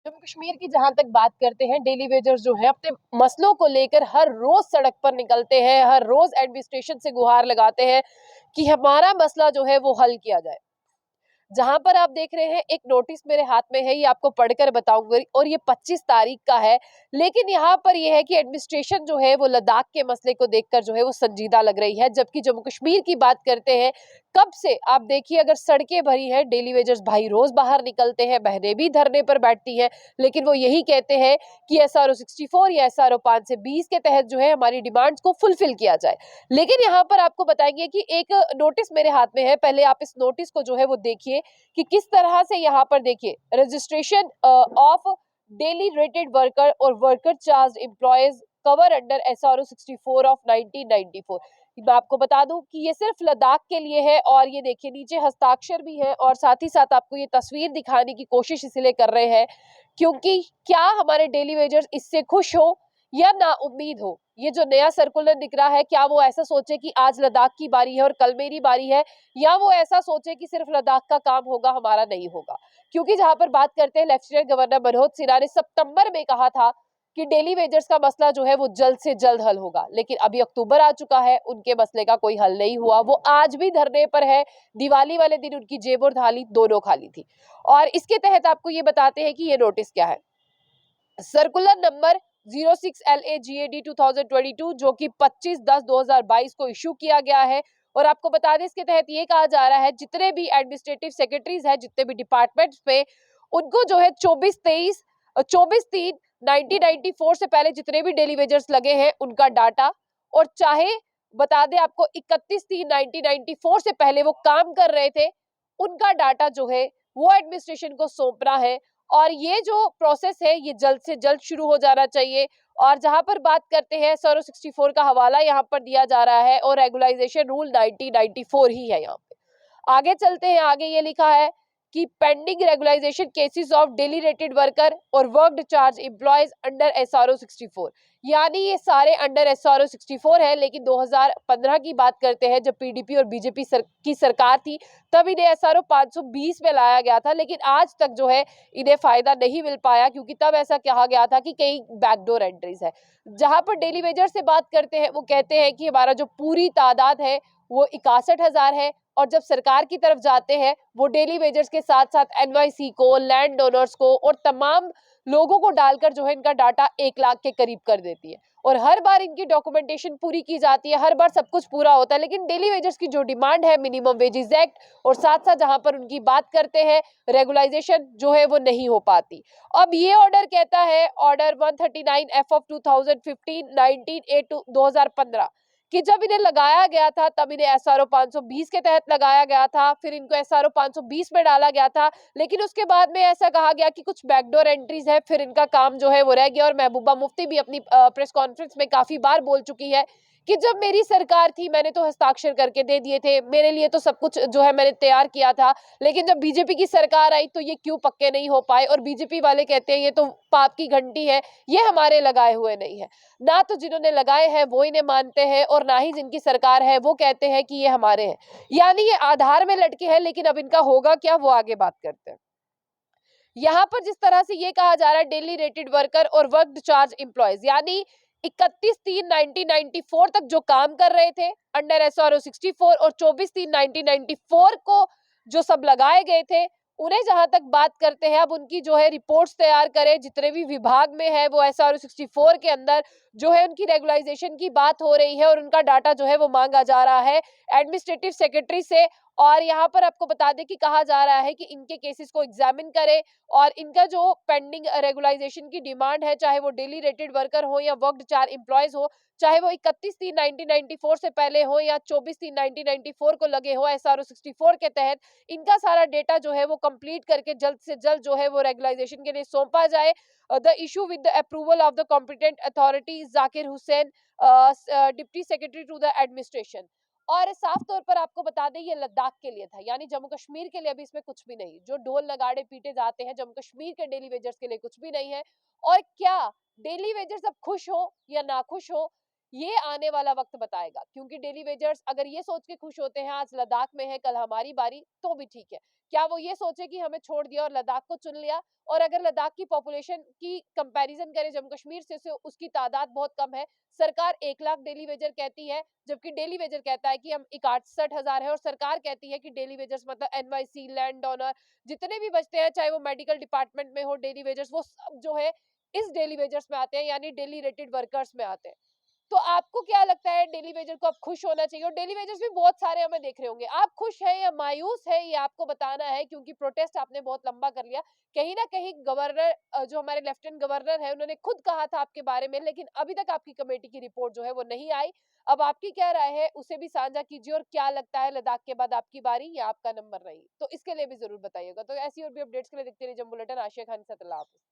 जम्मू कश्मीर की जहां तक बात करते हैं, डेली वेजर्स जो है अपने मसलों को लेकर हर रोज सड़क पर निकलते हैं, हर रोज एडमिनिस्ट्रेशन से गुहार लगाते हैं कि हमारा मसला जो है वो हल किया जाए। जहां पर आप देख रहे हैं, एक नोटिस मेरे हाथ में है, ये आपको पढ़कर बताऊंगी और ये 25 तारीख का है। लेकिन यहाँ पर ये है कि एडमिनिस्ट्रेशन जो है वो लद्दाख के मसले को देखकर जो है वो संजीदा लग रही है, जबकि जम्मू कश्मीर की बात करते हैं, कब से आप देखिए अगर सड़कें भरी है, डेली वेजर्स भाई रोज बाहर निकलते हैं, बहनें भी धरने पर बैठती हैं, लेकिन वो यही कहते हैं कि SRO 64 या SRO 5 से 20 के तहत जो है हमारी डिमांड्स को फुलफिल किया जाए। लेकिन यहाँ पर आपको बताएंगे कि एक नोटिस मेरे हाथ में है, पहले आप इस नोटिस को जो है वो देखिए कि किस तरह से यहाँ पर देखिए registration of daily rated worker और worker charge employees cover under SRO 64 of 1994। मैं आपको बता दूं कि ये सिर्फ लद्दाख के लिए है और ये देखिए नीचे हस्ताक्षर भी है और साथ ही साथ आपको ये तस्वीर दिखाने की कोशिश इसलिए कर रहे हैं क्योंकि क्या हमारे डेली वेजर्स इससे खुश हो या ना उम्मीद हो। ये जो नया सर्कुलर निकला है, क्या वो ऐसा सोचे कि आज लद्दाख की बारी है और कल मेरी बारी है, या वो ऐसा सोचे कि सिर्फ लद्दाख का काम होगा, हमारा नहीं होगा। क्योंकि जहां पर बात करते हैं, लेफ्टिनेंट गवर्नर मनोज सिन्हा ने सितंबर में कहा था कि डेली वेजर्स का मसला जो है वो जल्द से जल्द हल होगा, लेकिन अभी अक्टूबर आ चुका है, उनके मसले का कोई हल नहीं हुआ। वो आज भी धरने पर है। दिवाली वाले दिन उनकी जेब और थाली दोनों खाली थी। और इसके तहत आपको ये बताते हैं कि ये नोटिस क्या है। सर्कुलर नंबर 06LA-GAD 2022 जो कि 25/10/2022 को इशू किया गया है। और आपको बता दें, इसके तहत ये कहा जा रहा है जितने भी एडमिनिस्ट्रेटिव सेक्रेटरीज हैं, जितने भी डिपार्टमेंट्स पे, उनको जो है 24/3/1994 से पहले जितने भी डेली वेजर्स लगे हैं उनका डाटा, और चाहे बता दें आपको 31/3/1994 से पहले वो काम कर रहे थे, उनका डाटा जो है वो एडमिनिस्ट्रेशन को सौंपना है। और ये जो प्रोसेस है ये जल्द से जल्द शुरू हो जाना चाहिए। और जहां पर बात करते हैं, SRO 64 का हवाला यहाँ पर दिया जा रहा है और रेगुलाइजेशन रूल 1994 ही है। यहाँ पे आगे चलते हैं, आगे ये लिखा है कि pending regularisation cases of daily rated worker और worked charge employees under SRO 64, यानी ये सारे अंडर SRO 64 है। लेकिन 2015 की बात करते हैं, जब PDP और BJP की सरकार थी, तब इन्हें SRO 520 में लाया गया था, लेकिन आज तक जो है इन्हें फायदा नहीं मिल पाया, क्योंकि तब ऐसा कहा गया था कि कई बैकडोर एंट्रीज है। जहां पर डेली वेजर से बात करते हैं, वो कहते हैं कि हमारा जो पूरी तादाद है वो 61,000 है। और जब सरकार की तरफ जाते हैं, वो डेली वेजर्स के साथ साथ NYC को, लैंड डोनर्स को और तमाम लोगों को डालकर जो है इनका डाटा 1 लाख के करीब कर देती है। और हर बार इनकी डॉक्यूमेंटेशन पूरी की जाती है, हर बार सब कुछ पूरा होता है, लेकिन डेली वेजर्स की जो डिमांड है मिनिमम वेजेस एक्ट और साथ साथ जहां पर उनकी बात करते हैं रेगुलाइजेशन जो है वो नहीं हो पाती। अब ये ऑर्डर कहता है, ऑर्डर 139F ऑफ 2015 19/8/2015, कि जब इन्हें लगाया गया था तब इन्हें SRO 520 के तहत लगाया गया था, फिर इनको SRO 520 में डाला गया था। लेकिन उसके बाद में ऐसा कहा गया कि कुछ बैकडोर एंट्रीज है, फिर इनका काम जो है वो रह गया। और महबूबा मुफ्ती भी अपनी प्रेस कॉन्फ्रेंस में काफी बार बोल चुकी है कि जब मेरी सरकार थी मैंने तो हस्ताक्षर करके दे दिए थे, मेरे लिए तो सब कुछ जो है मैंने तैयार किया था, लेकिन जब बीजेपी की सरकार आई तो ये क्यों पक्के नहीं हो पाए। और बीजेपी वाले कहते हैं ये तो पाप की घंटी है, ये हमारे लगाए हुए नहीं है। ना तो जिन्होंने लगाए हैं वो इन्हें मानते हैं और ना ही जिनकी सरकार है वो कहते हैं कि ये हमारे हैं, यानी ये आधार में लटके हैं। लेकिन अब इनका होगा क्या, वो आगे बात करते हैं। यहाँ पर जिस तरह से ये कहा जा रहा है डेली रेटेड वर्कर और वर्क चार्ज एम्प्लॉयज, यानी 31/3/1994 तक जो काम कर रहे थे अंडर SRO 64 और 24/3/1994 को जो सब लगाए गए थे, उन्हें जहां तक बात करते हैं, अब उनकी जो है रिपोर्ट्स तैयार करें, जितने भी विभाग में है वो SRO 64 के अंदर जो है उनकी रेगुलाइजेशन की बात हो रही है और उनका डाटा जो है वो मांगा जा रहा है एडमिनिस्ट्रेटिव सेक्रेटरी से। और यहाँ पर आपको बता दें कि कहा जा रहा है कि इनके केसेस को एग्जामिन करें और इनका जो पेंडिंग रेगुलाइजेशन की डिमांड है, चाहे वो डेली रेटेड वर्कर हो या वर्कड चार्ज एम्प्लॉयज हो, चाहे वो 31/3/1994 से पहले हो या 24/3/1994 को लगे हो SRO 64 के तहत, इनका सारा डेटा जो है वो कंप्लीट करके जल्द से जल्द जो है वो रेगुलाइजेशन के लिए सौंपा जाए। The issue with the approval of the competent authority Zakir Hussain, deputy secretary to the administration. और साफ तौर पर आपको बता दें ये लद्दाख के लिए था, यानी जम्मू कश्मीर के लिए अभी इसमें कुछ भी नहीं। जो ढोल नगाड़े पीटे जाते हैं जम्मू कश्मीर के डेली वेजर्स के लिए कुछ भी नहीं है। और क्या डेली वेजर्स अब खुश हो या ना खुश हो, ये आने वाला वक्त बताएगा, क्योंकि डेली वेजर्स अगर ये सोच के खुश होते हैं आज लद्दाख में है कल हमारी बारी, तो भी ठीक है। क्या वो ये सोचे कि हमें छोड़ दिया और लद्दाख को चुन लिया? और अगर लद्दाख की पॉपुलेशन की कंपैरिजन करें जम्मू कश्मीर से उसकी तादाद बहुत कम है। सरकार 1 लाख डेली वेजर कहती है, जबकि डेली वेजर कहता है कि हम 61,000 है, और सरकार कहती है कि डेली वेजर्स मतलब एनवाईसी, लैंड डोनर जितने भी बचते हैं, चाहे वो मेडिकल डिपार्टमेंट में हो डेली वेजर्स, वो सब जो है इस डेली वेजर्स में आते हैं, यानी डेली रेटेड वर्कर्स में आते हैं। तो आपको क्या लगता है, डेली वेजर को अब खुश होना चाहिए? और डेली वेजर्स भी बहुत सारे हमें देख रहे होंगे, आप खुश हैं या मायूस है, ये आपको बताना है, क्योंकि प्रोटेस्ट आपने बहुत लंबा कर लिया। कहीं ना कहीं गवर्नर जो हमारे लेफ्टिनेंट गवर्नर है, उन्होंने खुद कहा था आपके बारे में, लेकिन अभी तक आपकी कमेटी की रिपोर्ट जो है वो नहीं आई। अब आपकी क्या राय है, उसे भी साझा कीजिए। और क्या लगता है, लद्दाख के बाद आपकी बारी या आपका नंबर रही? तो इसके लिए भी जरूर बताइएगा। तो ऐसी और भी अपडेट्स के लिए देखते रहिए जम्मू बुलेटिन। आशिया खान के साथ, अल्लाह हाफिज।